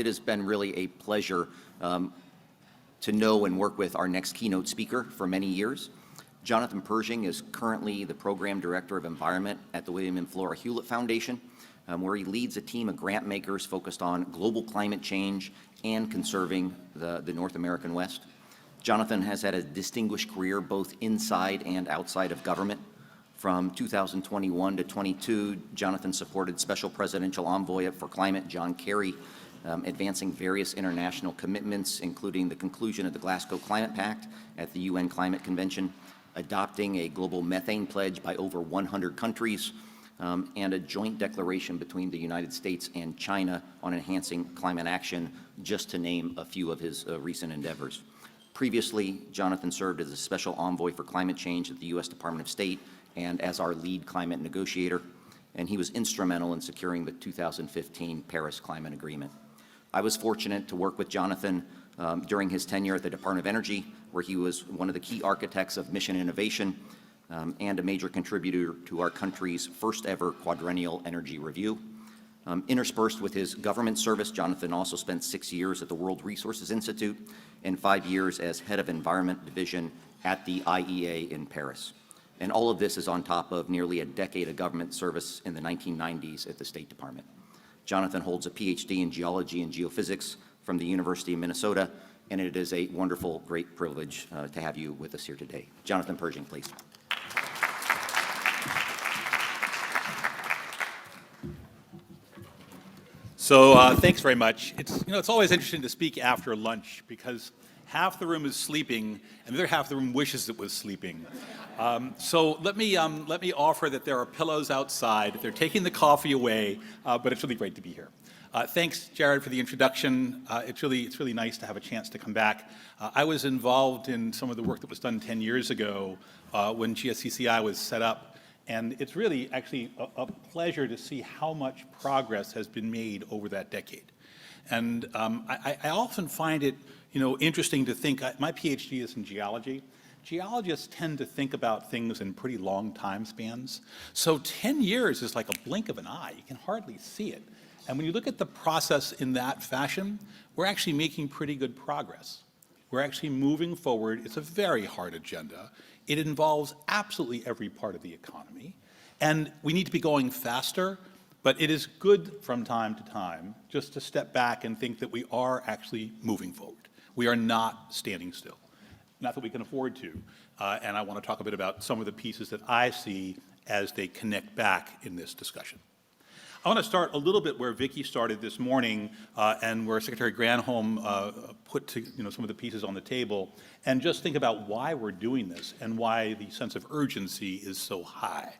It has been really a pleasure to know and work with our next keynote speaker for many years. Jonathan Pershing is currently the Program Director of Environment at the William and Flora Hewlett Foundation, where he leads a team of grant makers focused on global climate change and conserving the North American West. Jonathan has had a distinguished career both inside and outside of government. From 2021 to 22, Jonathan supported Special Presidential Envoy for Climate John Kerry, advancing various international commitments, including the conclusion of the Glasgow Climate Pact at the UN Climate Convention, adopting a global methane pledge by over 100 countries, and a joint declaration between the United States and China on enhancing climate action, just to name a few of his recent endeavors. Previously, Jonathan served as a Special Envoy for Climate Change at the U.S. Department of State and as our lead climate negotiator, and he was instrumental in securing the 2015 Paris Climate Agreement. I was fortunate to work with Jonathan during his tenure at the Department of Energy, where he was one of the key architects of mission innovation and a major contributor to our country's first ever quadrennial energy review. Interspersed with his government service, Jonathan also spent 6 years at the World Resources Institute and 5 years as head of Environment Division at the IEA in Paris. And all of this is on top of nearly a decade of government service in the 1990s at the State Department. Jonathan holds a PhD in geology and geophysics from the University of Minnesota, and it is a wonderful, great privilege to have you with us here today. Jonathan Pershing, please. So thanks very much. It's always interesting to speak after lunch because half the room is sleeping and the other half of the room wishes it was sleeping. So let me offer that there are pillows outside. They're taking the coffee away, but it's really great to be here. Thanks, Jared, for the introduction. It's really nice to have a chance to come back. I was involved in some of the work that was done 10 years ago when GSCCI was set up. And it's really actually a pleasure to see how much progress has been made over that decade. And I often find it interesting to think, my PhD is in geology. Geologists tend to think about things in pretty long time spans. So 10 years is like a blink of an eye. You can hardly see it. And when you look at the process in that fashion, we're actually making pretty good progress. We're actually moving forward. It's a very hard agenda. It involves absolutely every part of the economy. And we need to be going faster, but it is good from time to time just to step back and think that we are actually moving forward. We are not standing still. Not that we can afford to. And I want to talk a bit about some of the pieces that I see as they connect back in this discussion. I want to start a little bit where Vicki started this morning and where Secretary Granholm put some of the pieces on the table, and just think about why we're doing this and why the sense of urgency is so high.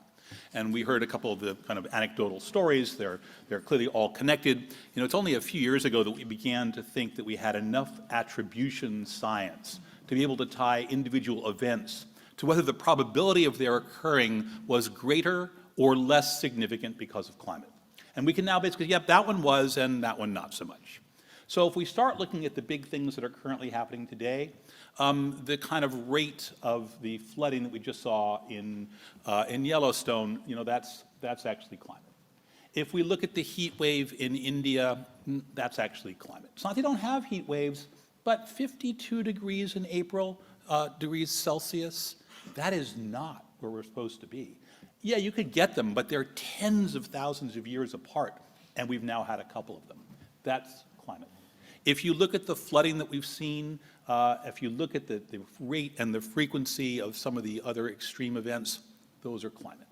And we heard a couple of the kind of anecdotal stories. They're clearly all connected. It's only a few years ago that we began to think that we had enough attribution science to be able to tie individual events to whether the probability of their occurring was greater or less significant because of climate. And we can now basically, yep, that one was and that one not so much. So if we start looking at the big things that are currently happening today, the kind of rate of the flooding that we just saw in Yellowstone, that's actually climate. If we look at the heat wave in India, that's actually climate. It's not they don't have heat waves, but 52 degrees in April, degrees Celsius, that is not where we're supposed to be. Yeah, you could get them, but they're tens of thousands of years apart, and we've now had a couple of them. That's climate. If you look at the flooding that we've seen, if you look at the rate and the frequency of some of the other extreme events, those are climate.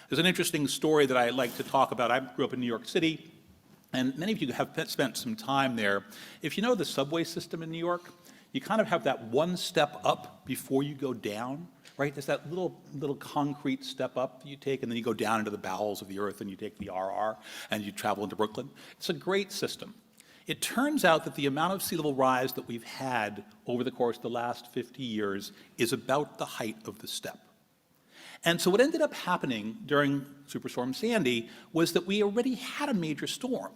There's an interesting story that I like to talk about. I grew up in New York City, and many of you have spent some time there. If you know the subway system in New York, you kind of have that one step up before you go down. Right, there's that little concrete step up that you take, and then you go down into the bowels of the earth, and you take the RR, and you travel into Brooklyn. It's a great system. It turns out that the amount of sea level rise that we've had over the course of the last 50 years is about the height of the step. And so what ended up happening during Superstorm Sandy was that we already had a major storm.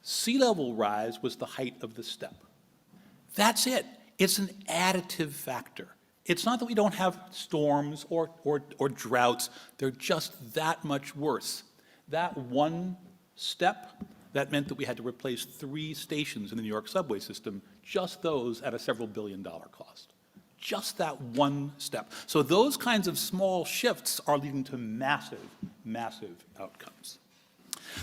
Sea level rise was the height of the step. That's it. It's an additive factor. It's not that we don't have storms or droughts. They're just that much worse. That one step, that meant that we had to replace 3 stations in the New York subway system, just those at a several billion-dollar cost. Just that one step. So those kinds of small shifts are leading to massive, massive outcomes.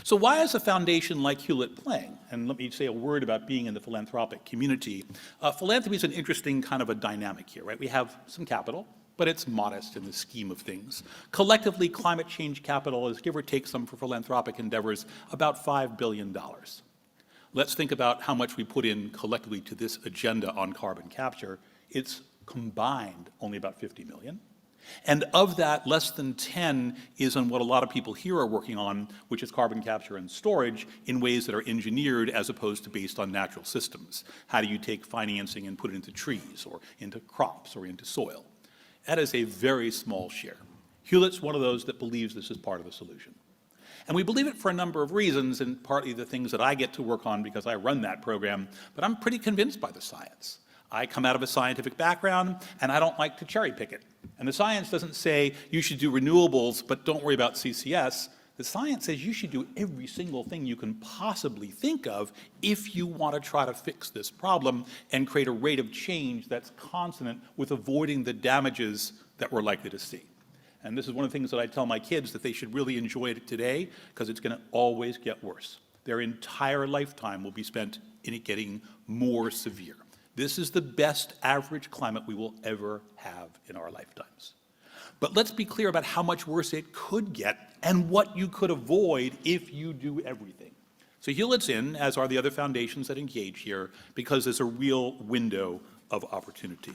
So why is a foundation like Hewlett playing? And let me say a word about being in the philanthropic community. Philanthropy is an interesting kind of a dynamic here, right? We have some capital, but it's modest in the scheme of things. Collectively, climate change capital is, give or take some for philanthropic endeavors, about $5 billion. Let's think about how much we put in collectively to this agenda on carbon capture. It's combined only about 50 million. And of that, less than 10 is on what a lot of people here are working on, which is carbon capture and storage in ways that are engineered as opposed to based on natural systems. How do you take financing and put it into trees or into crops or into soil? That is a very small share. Hewlett's one of those that believes this is part of the solution. And we believe it for a number of reasons, and partly the things that I get to work on because I run that program, but I'm pretty convinced by the science. I come out of a scientific background, and I don't like to cherry pick it. And the science doesn't say you should do renewables, but don't worry about CCS. The science says you should do every single thing you can possibly think of if you want to try to fix this problem and create a rate of change that's consonant with avoiding the damages that we're likely to see. And this is one of the things that I tell my kids, that they should really enjoy it today, because it's going to always get worse. Their entire lifetime will be spent in it getting more severe. This is the best average climate we will ever have in our lifetimes. But let's be clear about how much worse it could get and what you could avoid if you do everything. So Hewlett's in, as are the other foundations that engage here, because there's a real window of opportunity.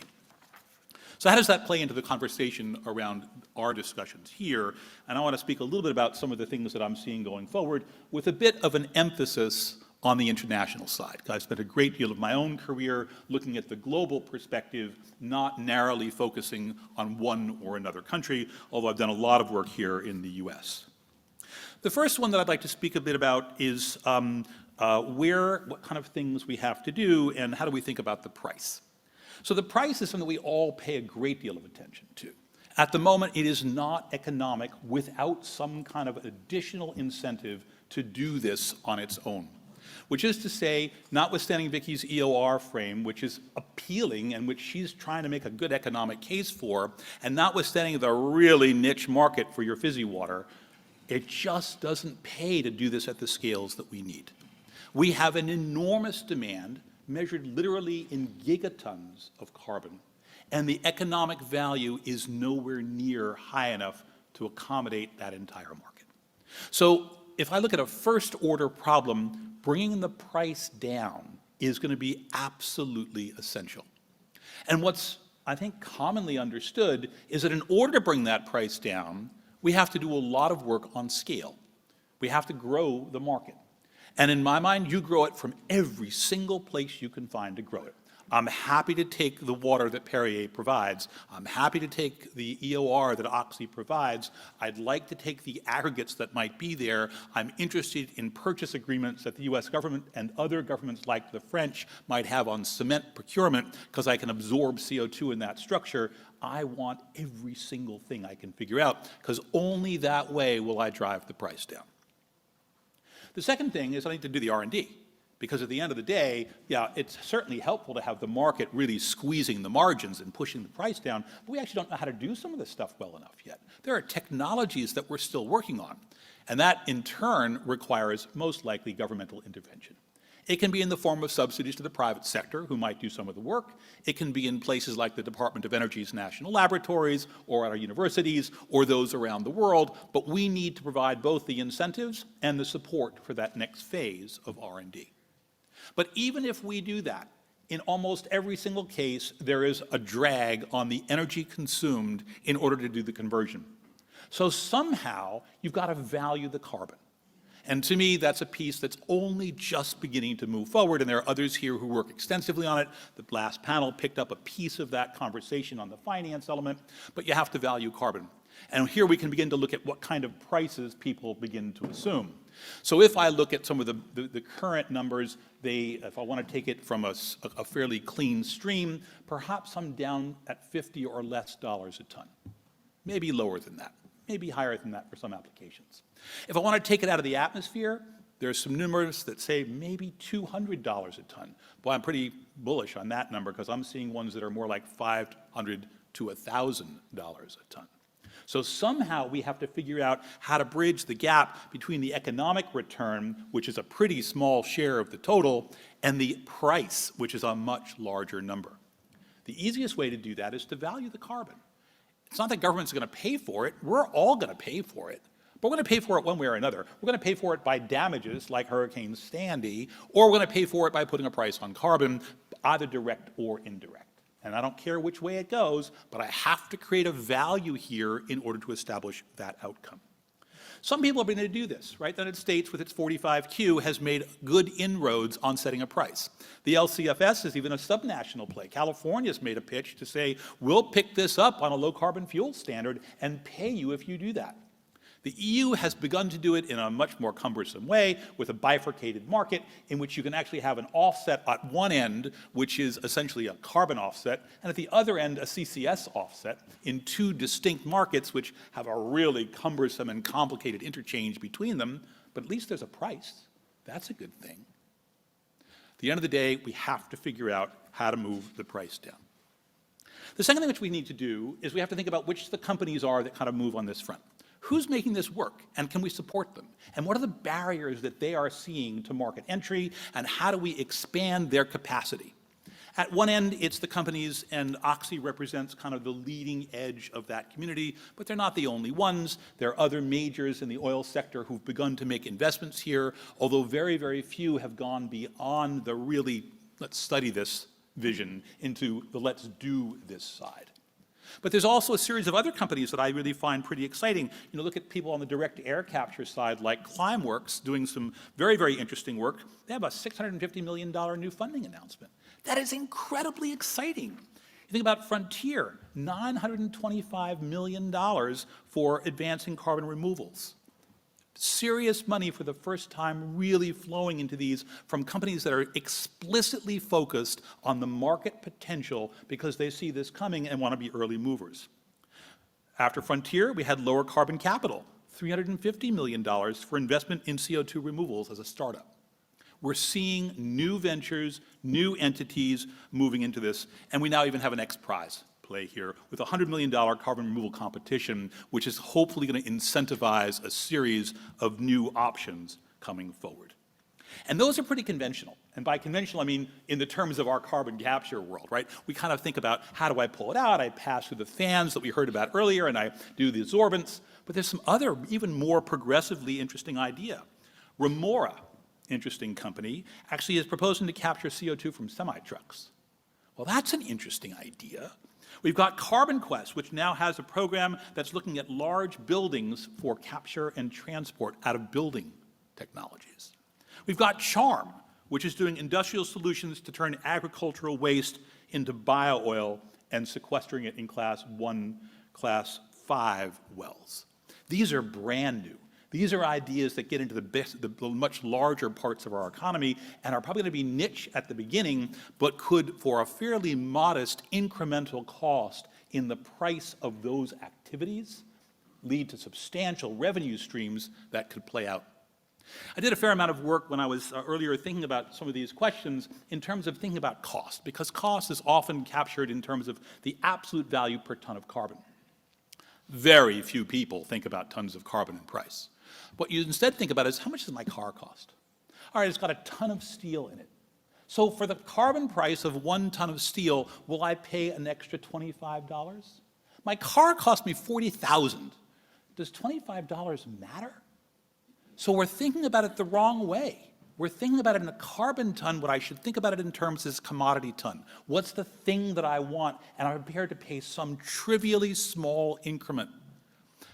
So how does that play into the conversation around our discussions here? And I want to speak a little bit about some of the things that I'm seeing going forward with a bit of an emphasis on the international side. I've spent a great deal of my own career looking at the global perspective, not narrowly focusing on one or another country, although I've done a lot of work here in the US. The first one that I'd like to speak a bit about is what kind of things we have to do and how do we think about the price. So the price is something we all pay a great deal of attention to. At the moment, it is not economic without some kind of additional incentive to do this on its own. Which is to say, notwithstanding Vicki's EOR frame, which is appealing and which she's trying to make a good economic case for, and notwithstanding the really niche market for your fizzy water, it just doesn't pay to do this at the scales that we need. We have an enormous demand, measured literally in gigatons of carbon, and the economic value is nowhere near high enough to accommodate that entire market. So if I look at a first-order problem, bringing the price down is going to be absolutely essential. And what's, I think, commonly understood is that in order to bring that price down, we have to do a lot of work on scale. We have to grow the market. And in my mind, you grow it from every single place you can find to grow it. I'm happy to take the water that Perrier provides. I'm happy to take the EOR that Oxy provides. I'd like to take the aggregates that might be there. I'm interested in purchase agreements that the US government and other governments like the French might have on cement procurement, because I can absorb CO2 in that structure. I want every single thing I can figure out, because only that way will I drive the price down. The second thing is I need to do the R&D. Because at the end of the day, yeah, it's certainly helpful to have the market really squeezing the margins and pushing the price down, but we actually don't know how to do some of this stuff well enough yet. There are technologies that we're still working on, and that in turn requires most likely governmental intervention. It can be in the form of subsidies to the private sector, who might do some of the work. It can be in places like the Department of Energy's national laboratories, or at our universities, or those around the world, but we need to provide both the incentives and the support for that next phase of R&D. But even if we do that, in almost every single case, there is a drag on the energy consumed in order to do the conversion. So somehow, you've got to value the carbon. And to me, that's a piece that's only just beginning to move forward, and there are others here who work extensively on it. The last panel picked up a piece of that conversation on the finance element, but you have to value carbon. And here we can begin to look at what kind of prices people begin to assume. So if I look at some of the current numbers, if I want to take it from a fairly clean stream, perhaps I'm down at $50 or less a ton. Maybe lower than that, maybe higher than that for some applications. If I want to take it out of the atmosphere, There's some numbers that say maybe $200 a ton. Boy, I'm pretty bullish on that number because I'm seeing ones that are more like $500 to $1,000 a ton. So somehow we have to figure out how to bridge the gap between the economic return, which is a pretty small share of the total, and the price, which is a much larger number. The easiest way to do that is to value the carbon. It's not that government's going to pay for it. We're all going to pay for it. But we're going to pay for it one way or another. We're going to pay for it by damages like Hurricane Sandy, or we're going to pay for it by putting a price on carbon, either direct or indirect. And I don't care which way it goes, but I have to create a value here in order to establish that outcome. Some people are going to do this, right? The United States, with its 45Q, has made good inroads on setting a price. The LCFS is even a subnational play. California's made a pitch to say, we'll pick this up on a low-carbon fuel standard and pay you if you do that. The EU has begun to do it in a much more cumbersome way with a bifurcated market in which you can actually have an offset at one end, which is essentially a carbon offset, and at the other end, a CCS offset in two distinct markets which have a really cumbersome and complicated interchange between them, but at least there's a price. That's a good thing. At the end of the day, we have to figure out how to move the price down. The second thing which we need to do is we have to think about which the companies are that kind of move on this front. Who's making this work, and can we support them? And what are the barriers that they are seeing to market entry, and how do we expand their capacity? At one end, it's the companies, and Oxy represents kind of the leading edge of that community, but they're not the only ones. There are other majors in the oil sector who've begun to make investments here, although very, very few have gone beyond the really, let's study this vision into the let's do this side. But there's also a series of other companies that I really find pretty exciting. You know, look at people on the direct air capture side like Climeworks doing some very, very interesting work. They have a $650 million new funding announcement. That is incredibly exciting. You think about Frontier, $925 million for advancing carbon removals. Serious money for the first time really flowing into these from companies that are explicitly focused on the market potential because they see this coming and want to be early movers. After Frontier, we had Lower Carbon Capital, $350 million for investment in CO2 removals as a startup. We're seeing new ventures, new entities moving into this, and we now even have an X Prize play here with a $100 million carbon removal competition, which is hopefully going to incentivize a series of new options coming forward. And those are pretty conventional. And by conventional, I mean in the terms of our carbon capture world, right? We kind of think about how do I pull it out? I pass through the fans that we heard about earlier, and I do the absorbents. But there's some other, even more progressively interesting idea. Remora, interesting company, actually is proposing to capture CO2 from semi-trucks. Well, that's an interesting idea. We've got Carbon Quest, which now has a program that's looking at large buildings for capture and transport out of building technologies. We've got Charm, which is doing industrial solutions to turn agricultural waste into bio-oil and sequestering it in Class 1, Class 5 wells. These are brand new. These are ideas that get into the much larger parts of our economy and are probably going to be niche at the beginning, but could, for a fairly modest incremental cost in the price of those activities, lead to substantial revenue streams that could play out. I did a fair amount of work when I was earlier thinking about some of these questions in terms of thinking about cost, because cost is often captured in terms of the absolute value per ton of carbon. Very few people think about tons of carbon in price. What you instead think about is, how much does my car cost? All right, it's got a ton of steel in it. So for the carbon price of 1 ton of steel, will I pay an extra $25? My car cost me $40,000. Does $25 matter? So we're thinking about it the wrong way. We're thinking about it in a carbon ton. What I should think about it in terms is commodity ton. What's the thing that I want? And I'm prepared to pay some trivially small increment.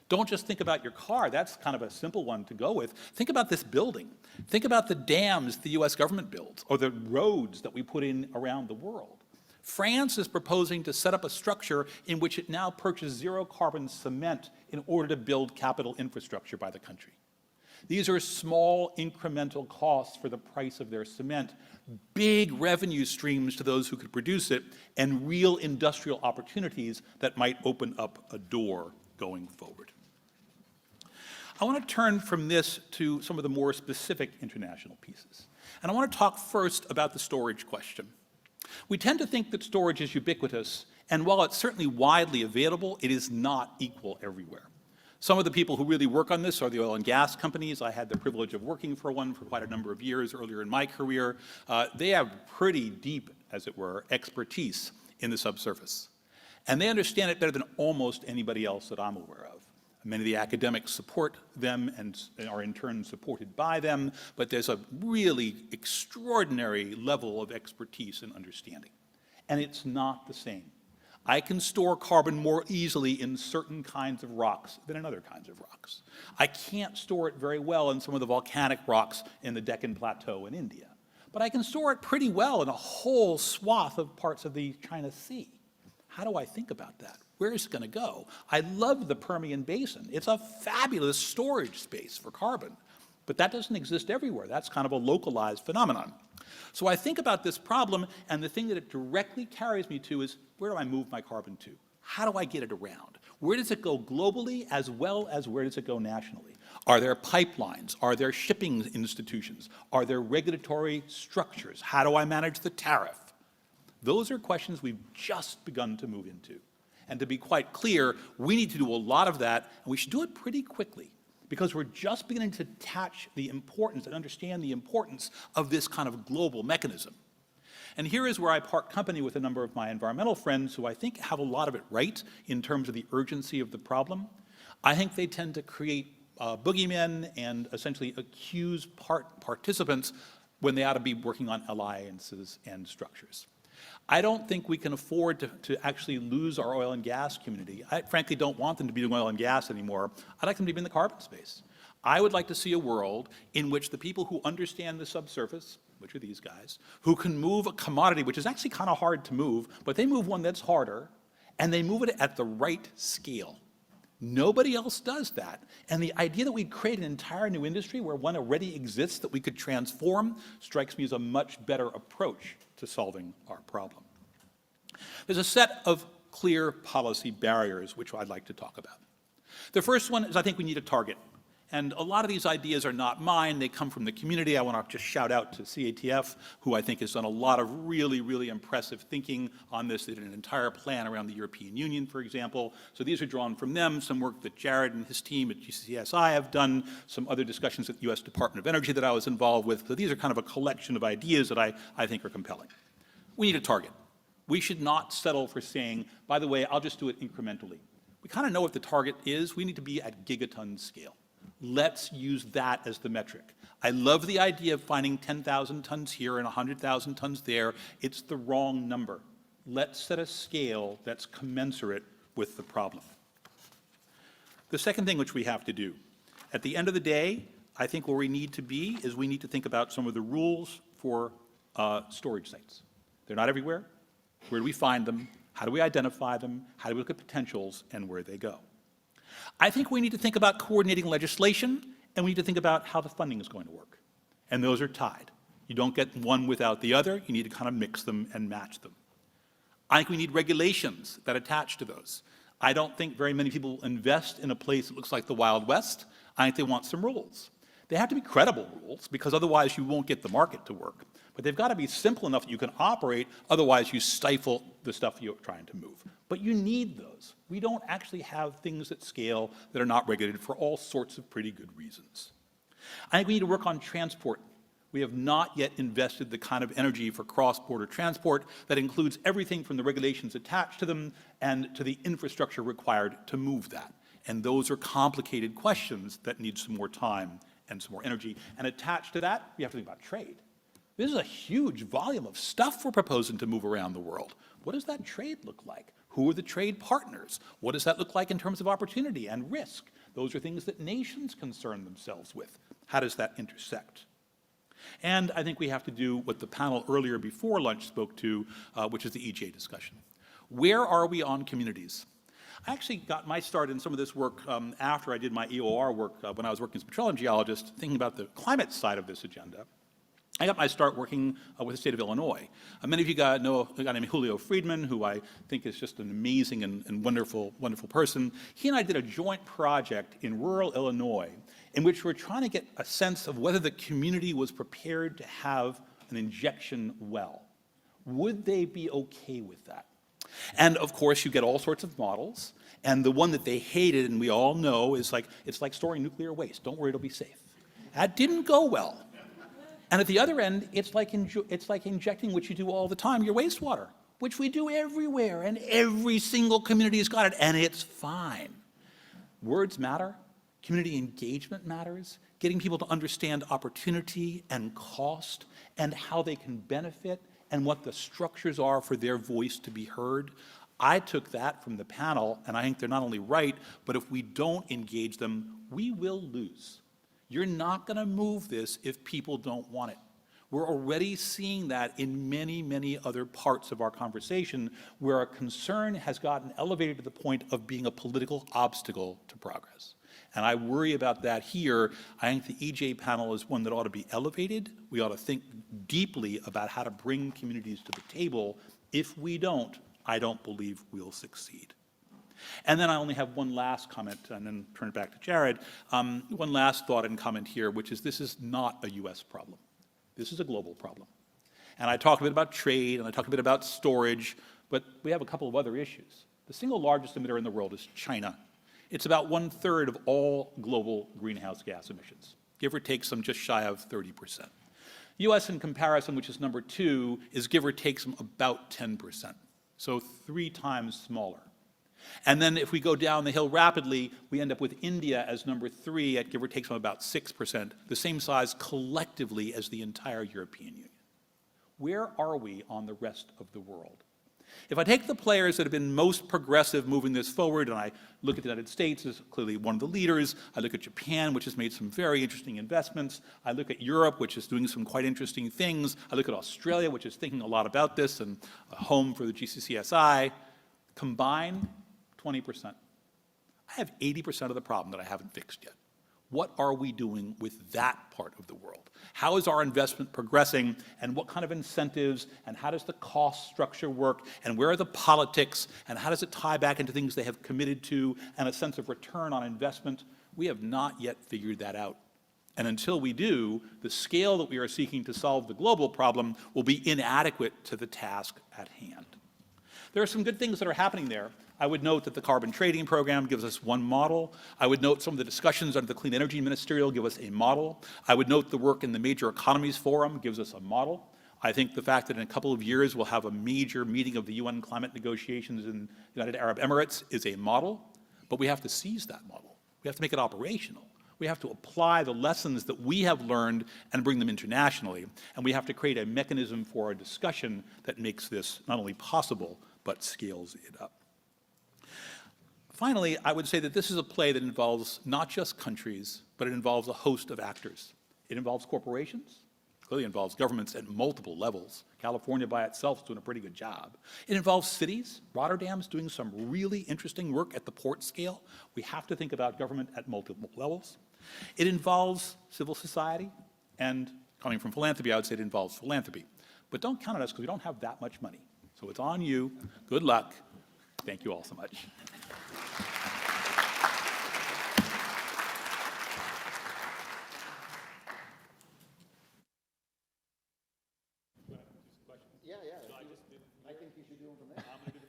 Don't just think about your car. That's kind of a simple one to go with. Think about this building. Think about the dams the US government builds, or the roads that we put in around the world. France is proposing to set up a structure in which it now purchases zero-carbon cement in order to build capital infrastructure by the country. These are small incremental costs for the price of their cement, big revenue streams to those who could produce it, and real industrial opportunities that might open up a door going forward. I want to turn from this to some of the more specific international pieces. And I want to talk first about the storage question. We tend to think that storage is ubiquitous, and while it's certainly widely available, it is not equal everywhere. Some of the people who really work on this are the oil and gas companies. I had the privilege of working for one for quite a number of years earlier in my career. They have pretty deep, as it were, expertise in the subsurface. And they understand it better than almost anybody else that I'm aware of. Many of the academics support them and are in turn supported by them, but there's a really extraordinary level of expertise and understanding. And it's not the same. I can store carbon more easily in certain kinds of rocks than in other kinds of rocks. I can't store it very well in some of the volcanic rocks in the Deccan Plateau in India. But I can store it pretty well in a whole swath of parts of the China Sea. How do I think about that? Where is it going to go? I love the Permian Basin. It's a fabulous storage space for carbon. But that doesn't exist everywhere. That's kind of a localized phenomenon. So I think about this problem, and the thing that it directly carries me to is, where do I move my carbon to? How do I get it around? Where does it go globally as well as where does it go nationally? Are there pipelines? Are there shipping institutions? Are there regulatory structures? How do I manage the tariff? Those are questions we've just begun to move into. And to be quite clear, we need to do a lot of that, and we should do it pretty quickly, because we're just beginning to attach the importance and understand the importance of this kind of global mechanism. And here is where I part company with a number of my environmental friends who I think have a lot of it right in terms of the urgency of the problem. I think they tend to create boogeymen and essentially accuse participants when they ought to be working on alliances and structures. I don't think we can afford to actually lose our oil and gas community. I frankly don't want them to be doing oil and gas anymore. I'd like them to be in the carbon space. I would like to see a world in which the people who understand the subsurface, which are these guys, who can move a commodity, which is actually kind of hard to move, but they move one that's harder, and they move it at the right scale. Nobody else does that. And the idea that we'd create an entire new industry where one already exists that we could transform strikes me as a much better approach to solving our problem. There's a set of clear policy barriers which I'd like to talk about. The first one is I think we need a target. And a lot of these ideas are not mine. They come from the community. I want to just shout out to CATF, who I think has done a lot of really, really impressive thinking on this. They did an entire plan around the European Union, for example. So these are drawn from them, some work that Jared and his team at GCSI have done, some other discussions at the U.S. Department of Energy that I was involved with. So these are kind of a collection of ideas that I think are compelling. We need a target. We should not settle for saying, by the way, I'll just do it incrementally. We kind of know what the target is. We need to be at gigaton scale. Let's use that as the metric. I love the idea of finding 10,000 tons here and 100,000 tons there. It's the wrong number. Let's set a scale that's commensurate with the problem. The second thing which we have to do, at the end of the day, I think where we need to be is we need to think about some of the rules for storage sites. They're not everywhere. Where do we find them? How do we identify them? How do we look at potentials and where they go? I think we need to think about coordinating legislation, and we need to think about how the funding is going to work. And those are tied. You don't get one without the other. You need to kind of mix them and match them. I think we need regulations that attach to those. I don't think very many people invest in a place that looks like the Wild West. I think they want some rules. They have to be credible rules, because otherwise you won't get the market to work. But they've got to be simple enough that you can operate, otherwise you stifle the stuff you're trying to move. But you need those. We don't actually have things at scale that are not regulated for all sorts of pretty good reasons. I think we need to work on transport. We have not yet invested the kind of energy for cross-border transport that includes everything from the regulations attached to them and to the infrastructure required to move that. And those are complicated questions that need some more time and some more energy. And attached to that, we have to think about trade. This is a huge volume of stuff we're proposing to move around the world. What does that trade look like? Who are the trade partners? What does that look like in terms of opportunity and risk? Those are things that nations concern themselves with. How does that intersect? And I think we have to do what the panel earlier before lunch spoke to, which is the EJ discussion. Where are we on communities? I actually got my start in some of this work after I did my EOR work when I was working as a petroleum geologist, thinking about the climate side of this agenda. I got my start working with the state of Illinois. Many of you know a guy named Julio Friedman, who I think is just an amazing and wonderful, wonderful person. He and I did a joint project in rural Illinois in which we were trying to get a sense of whether the community was prepared to have an injection well. Would they be okay with that? And of course, you get all sorts of models. And the one that they hated, and we all know, is like, it's like storing nuclear waste. Don't worry, it'll be safe. That didn't go well. And at the other end, it's like injecting what you do all the time, your wastewater, which we do everywhere, and every single community has got it, and it's fine. Words matter. Community engagement matters. Getting people to understand opportunity and cost and how they can benefit and what the structures are for their voice to be heard. I took that from the panel, and I think they're not only right, but if we don't engage them, we will lose. You're not going to move this if people don't want it. We're already seeing that in many, many other parts of our conversation where a concern has gotten elevated to the point of being a political obstacle to progress. And I worry about that here. I think the EJ panel is one that ought to be elevated. We ought to think deeply about how to bring communities to the table. If we don't, I don't believe we'll succeed. And then I only have one last comment, and then turn it back to Jared. One last thought and comment here, which is this is not a US problem. This is a global problem. And I talked a bit about trade, and I talked a bit about storage, but we have a couple of other issues. The single largest emitter in the world is China. It's about 1/3 of all global greenhouse gas emissions, give or take some just shy of 30%. US in comparison, which is number 2, is give or take some about 10%, so 3 times smaller. And then if we go down the hill rapidly, we end up with India as number 3 at give or take some about 6%, the same size collectively as the entire European Union. Where are we on the rest of the world? If I take the players that have been most progressive moving this forward, and I look at the United States as clearly one of the leaders, I look at Japan, which has made some very interesting investments, I look at Europe, which is doing some quite interesting things, I look at Australia, which is thinking a lot about this and a home for the GCCSI, combine 20%. I have 80% of the problem that I haven't fixed yet. What are we doing with that part of the world? How is our investment progressing, and what kind of incentives, and how does the cost structure work, and where are the politics, and how does it tie back into things they have committed to, and a sense of return on investment? We have not yet figured that out. And until we do, the scale that we are seeking to solve the global problem will be inadequate to the task at hand. There are some good things that are happening there. I would note that the carbon trading program gives us one model. I would note some of the discussions under the Clean Energy Ministerial give us a model. I would note the work in the Major Economies Forum gives us a model. I think the fact that in a couple of years we'll have a major meeting of the UN climate negotiations in the United Arab Emirates is a model, but we have to seize that model. We have to make it operational. We have to apply the lessons that we have learned and bring them internationally, and we have to create a mechanism for a discussion that makes this not only possible, but scales it up. Finally, I would say that this is a play that involves not just countries, but it involves a host of actors. It involves corporations, clearly involves governments at multiple levels. California by itself is doing a pretty good job. It involves cities. Rotterdam's doing some really interesting work at the port scale. We have to think about government at multiple levels. It involves civil society, and coming from philanthropy, I would say it involves philanthropy. But don't count on us because we don't have that much money. So it's on you. Good luck. Thank you all so much.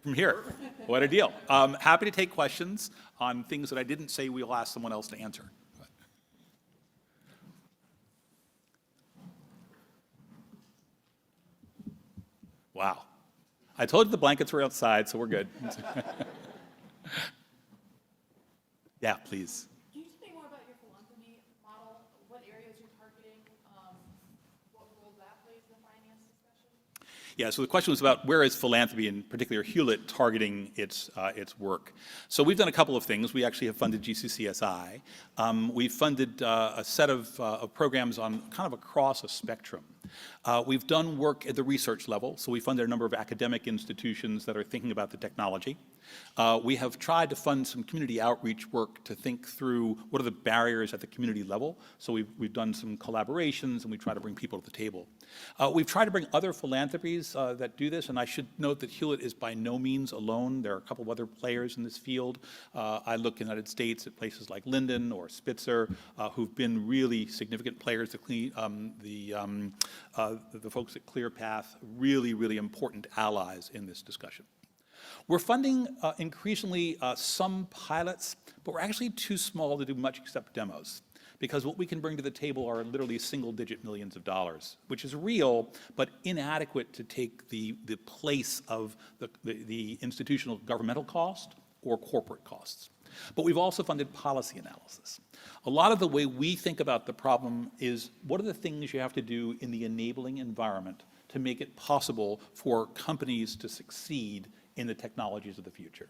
From here. What a deal. Happy to take questions on things that I didn't say we'll ask someone else to answer. Wow. I told you the blankets were outside, so we're good. Yeah, please. Can you speak more about your philanthropy model? What areas you're targeting? What role that plays in the finance discussion? Yeah, so the question was about where is philanthropy, in particular Hewlett, targeting its work. So we've done a couple of things. We actually have funded GCCSI. We've funded a set of programs on kind of across a spectrum. We've done work at the research level, so we funded a number of academic institutions that are thinking about the technology. We have tried to fund some community outreach work to think through what are the barriers at the community level. So we've done some collaborations, and we try to bring people to the table. We've tried to bring other philanthropies that do this, and I should note that Hewlett is by no means alone. There are a couple of other players in this field. I look in the United States at places like Linden or Spitzer, who've been really significant players. The folks at ClearPath, really, really important allies in this discussion. We're funding increasingly some pilots, but we're actually too small to do much except demos, because what we can bring to the table are literally single-digit millions of dollars, which is real, but inadequate to take the place of the institutional governmental cost or corporate costs. But we've also funded policy analysis. A lot of the way we think about the problem is, what are the things you have to do in the enabling environment to make it possible for companies to succeed in the technologies of the future?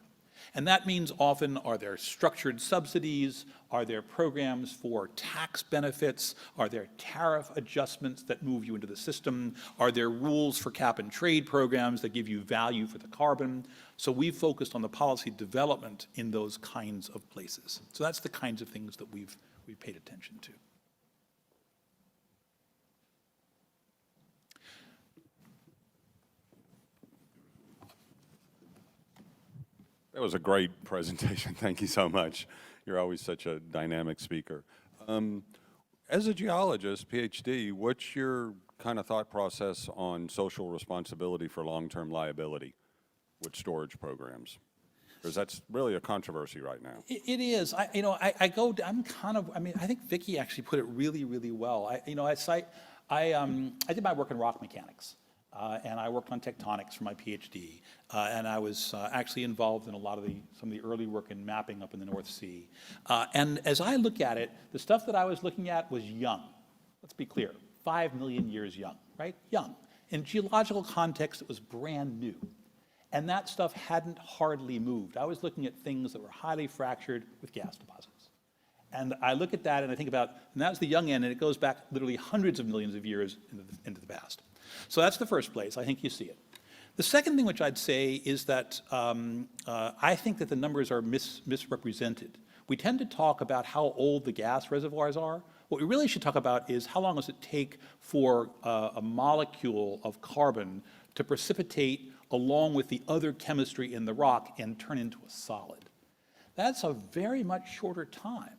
And that means often, are there structured subsidies? Are there programs for tax benefits? Are there tariff adjustments that move you into the system? Are there rules for cap and trade programs that give you value for the carbon? So we've focused on the policy development in those kinds of places. So that's the kinds of things that we've paid attention to. That was a great presentation. Thank you so much. You're always such a dynamic speaker. As a geologist, PhD, what's your kind of thought process on social responsibility for long-term liability with storage programs? Because that's really a controversy right now. It is. I think Vicki actually put it really, really well. I did my work in rock mechanics. And I worked on tectonics for my PhD, and I was actually involved in some of the early work in mapping up in the North Sea. And as I look at it, the stuff that I was looking at was young. Let's be clear, 5 million years young, right? Young. In geological context, it was brand new. And that stuff hadn't hardly moved. I was looking at things that were highly fractured with gas deposits. And I look at that and I think about, and that was the young end, and it goes back literally hundreds of millions of years into the past. So that's the first place. I think you see it. The second thing which I'd say is that I think that the numbers are misrepresented. We tend to talk about how old the gas reservoirs are. What we really should talk about is how long does it take for a molecule of carbon to precipitate along with the other chemistry in the rock and turn into a solid. That's a very much shorter time.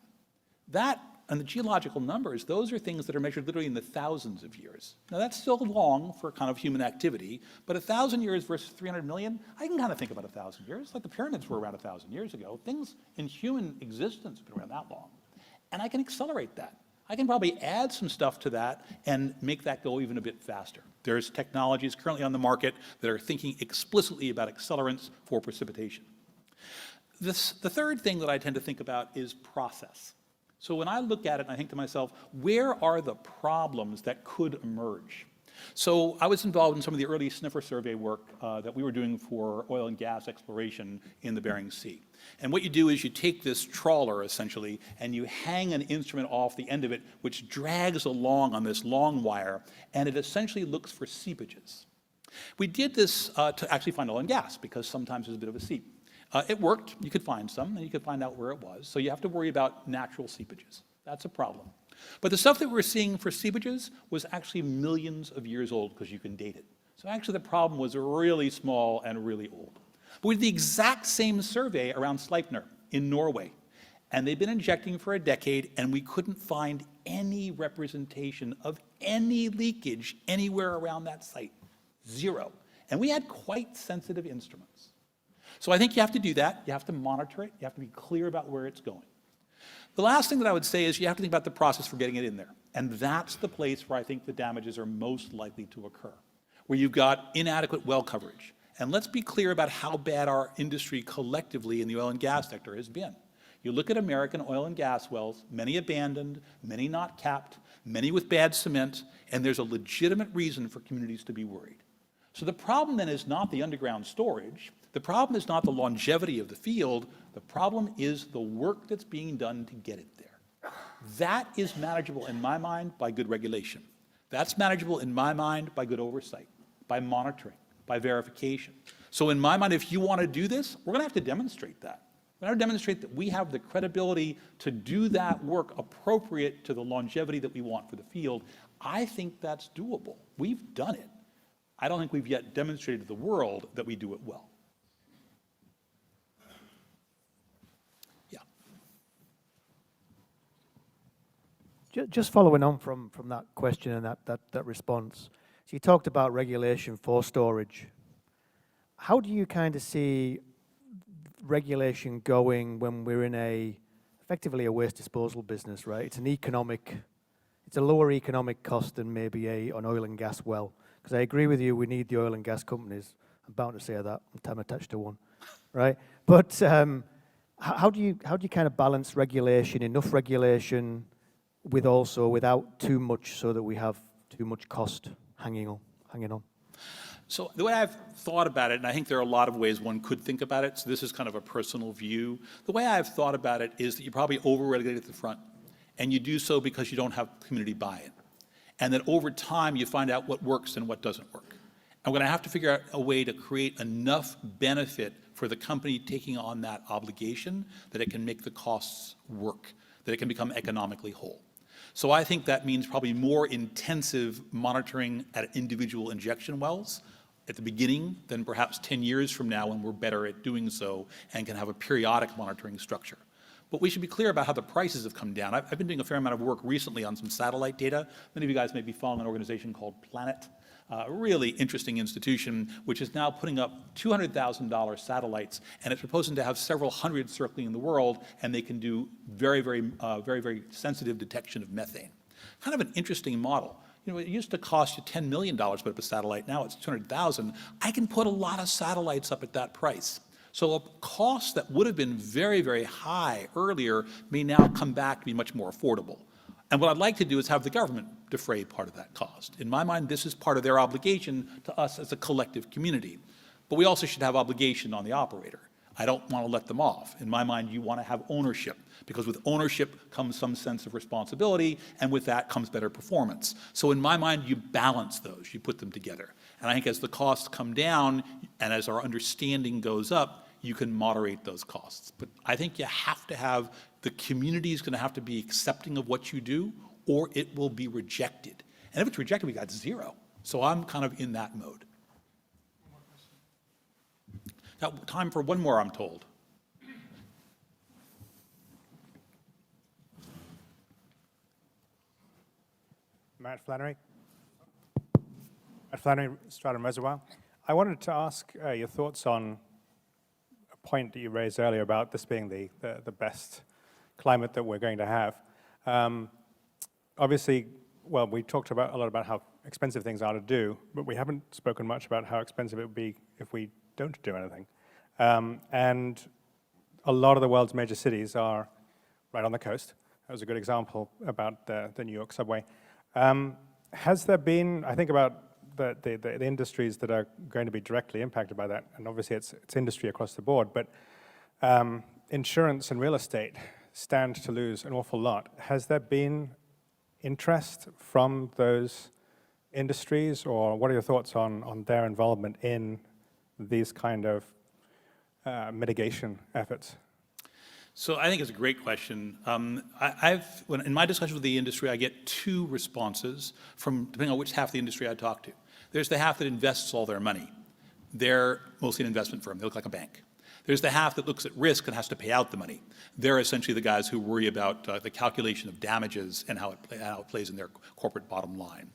That, and the geological numbers, those are things that are measured literally in the thousands of years. Now that's still long for kind of human activity, but 1,000 years versus 300 million, I can kind of think about 1,000 years. Like the pyramids were around 1,000 years ago. Things in human existence have been around that long. And I can accelerate that. I can probably add some stuff to that and make that go even a bit faster. There's technologies currently on the market that are thinking explicitly about accelerants for precipitation. The third thing that I tend to think about is process. So when I look at it, I think to myself, where are the problems that could emerge? So I was involved in some of the early sniffer survey work that we were doing for oil and gas exploration in the Bering Sea. And what you do is you take this trawler, essentially, and you hang an instrument off the end of it, which drags along on this long wire, and it essentially looks for seepages. We did this to actually find oil and gas, because sometimes there's a bit of a seep. It worked. You could find some, and you could find out where it was. So you have to worry about natural seepages. That's a problem. But the stuff that we're seeing for seepages was actually millions of years old, because you can date it. So actually the problem was really small and really old. But we did the exact same survey around Sleipner in Norway. And they'd been injecting for a decade, and we couldn't find any representation of any leakage anywhere around that site. Zero. And we had quite sensitive instruments. So I think you have to do that. You have to monitor it. You have to be clear about where it's going. The last thing that I would say is you have to think about the process for getting it in there. And that's the place where I think the damages are most likely to occur, where you've got inadequate well coverage. And let's be clear about how bad our industry collectively in the oil and gas sector has been. You look at American oil and gas wells, many abandoned, many not capped, many with bad cement, and there's a legitimate reason for communities to be worried. So the problem then is not the underground storage. The problem is not the longevity of the field. The problem is the work that's being done to get it there. That is manageable in my mind by good regulation. That's manageable, in my mind, by good oversight, by monitoring, by verification. So in my mind, if you want to do this, we're going to have to demonstrate that. We're going to demonstrate that we have the credibility to do that work appropriate to the longevity that we want for the field. I think that's doable. We've done it. I don't think we've yet demonstrated to the world that we do it well. Yeah. Just following on from that question and that response. So you talked about regulation for storage. How do you kind of see regulation going when we're in effectively a waste disposal business, right? It's a lower economic cost than maybe an oil and gas well. Because I agree with you, we need the oil and gas companies. I'm bound to say that. I'm attached to one, right? But how do you kind of balance regulation, enough regulation, without too much, so that we have too much cost hanging on? So the way I've thought about it, and I think there are a lot of ways one could think about it, so this is kind of a personal view. The way I've thought about it is that you probably over-regulate at the front, and you do so because you don't have community buy-in. And then over time, you find out what works and what doesn't work. And we're going to have to figure out a way to create enough benefit for the company taking on that obligation that it can make the costs work, that it can become economically whole. So I think that means probably more intensive monitoring at individual injection wells at the beginning than perhaps 10 years from now, when we're better at doing so and can have a periodic monitoring structure. But we should be clear about how the prices have come down. I've been doing a fair amount of work recently on some satellite data. Many of you guys may be following an organization called Planet, a really interesting institution, which is now putting up $200,000 satellites, and it's proposing to have several hundred circling in the world, and they can do very, very sensitive detection of methane. Kind of an interesting model. You know, it used to cost you $10 million to put up a satellite. Now it's $200,000. I can put a lot of satellites up at that price. So a cost that would have been very, very high earlier may now come back to be much more affordable. And what I'd like to do is have the government defray part of that cost. In my mind, this is part of their obligation to us as a collective community. But we also should have obligation on the operator. I don't want to let them off. In my mind, you want to have ownership, because with ownership comes some sense of responsibility, and with that comes better performance. So in my mind, you balance those, you put them together. And I think as the costs come down and as our understanding goes up, you can moderate those costs. But I think you have to have, the community is going to have to be accepting of what you do, or it will be rejected. And if it's rejected, we got zero. So I'm kind of in that mode. Now, time for one more, I'm told. Matt Flannery, Stratum Reservoir. I wanted to ask your thoughts on a point that you raised earlier about this being the best climate that we're going to have. Obviously, well, we talked a lot about how expensive things are to do, but we haven't spoken much about how expensive it would be if we don't do anything. And a lot of the world's major cities are right on the coast. That was a good example about the New York subway. Has there been, I think about the industries that are going to be directly impacted by that, and obviously it's industry across the board, but insurance and real estate stand to lose an awful lot. Has there been interest from those industries, or what are your thoughts on their involvement in these kind of mitigation efforts? So I think it's a great question. In my discussion with the industry, I get two responses depending on which half of the industry I talk to. There's the half that invests all their money. They're mostly an investment firm. They look like a bank. There's the half that looks at risk and has to pay out the money. They're essentially the guys who worry about the calculation of damages and how it plays in their corporate bottom line.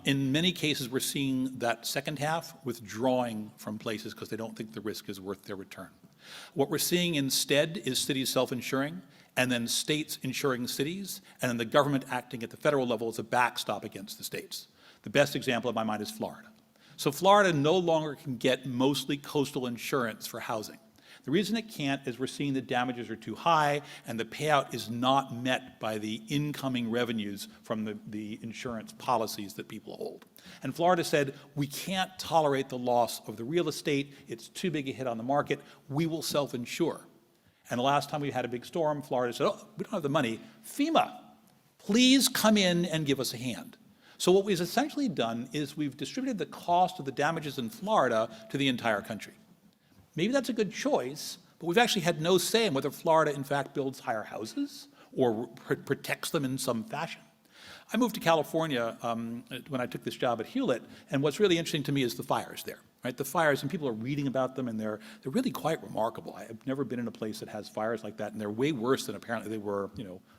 In many cases, we're seeing that second half withdrawing from places because they don't think the risk is worth their return. What we're seeing instead is cities self-insuring, and then states insuring cities, and then the government acting at the federal level as a backstop against the states. The best example in my mind is Florida. So Florida no longer can get mostly coastal insurance for housing. The reason it can't is we're seeing the damages are too high and the payout is not met by the incoming revenues from the insurance policies that people hold. And Florida said, we can't tolerate the loss of the real estate. It's too big a hit on the market. We will self-insure. And the last time we had a big storm, Florida said, oh, we don't have the money. FEMA, please come in and give us a hand. So what we've essentially done is we've distributed the cost of the damages in Florida to the entire country. Maybe that's a good choice, but we've actually had no say in whether Florida, in fact, builds higher houses or protects them in some fashion. I moved to California when I took this job at Hewlett, and what's really interesting to me is the fires there, right? The fires, and people are reading about them, and they're really quite remarkable. I've never been in a place that has fires like that, and they're way worse than apparently they were,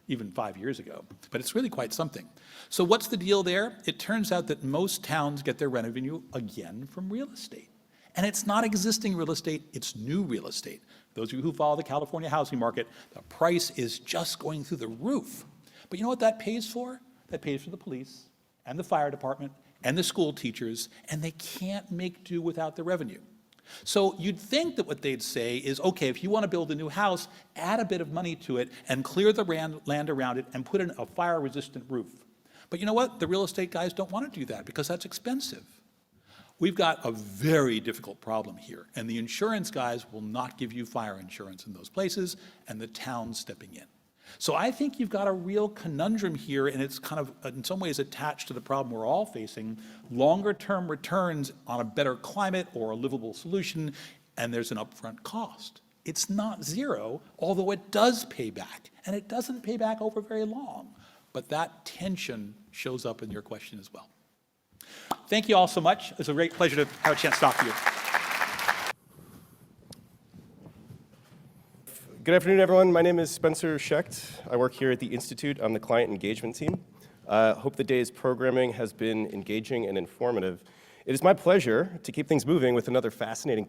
even 5 years ago. But it's really quite something. So what's the deal there? It turns out that most towns get their revenue again from real estate. And it's not existing real estate, it's new real estate. Those of you who follow the California housing market, the price is just going through the roof. But you know what that pays for? That pays for the police and the fire department and the school teachers, and they can't make do without the revenue. So you'd think that what they'd say is, okay, if you want to build a new house, add a bit of money to it and clear the land around it and put in a fire-resistant roof. But you know what? The real estate guys don't want to do that because that's expensive. We've got a very difficult problem here, and the insurance guys will not give you fire insurance in those places, and the town's stepping in. So I think you've got a real conundrum here, and it's kind of, in some ways, attached to the problem we're all facing, longer-term returns on a better climate or a livable solution, and there's an upfront cost. It's not zero, although it does pay back, and it doesn't pay back over very long. But that tension shows up in your question as well. Thank you all so much. It's a great pleasure to have a chance to talk to you. Good afternoon, everyone. My name is Spencer Schecht. I work here at the Institute on the client engagement team. Hope the day's programming has been engaging and informative. It is my pleasure to keep things moving with another fascinating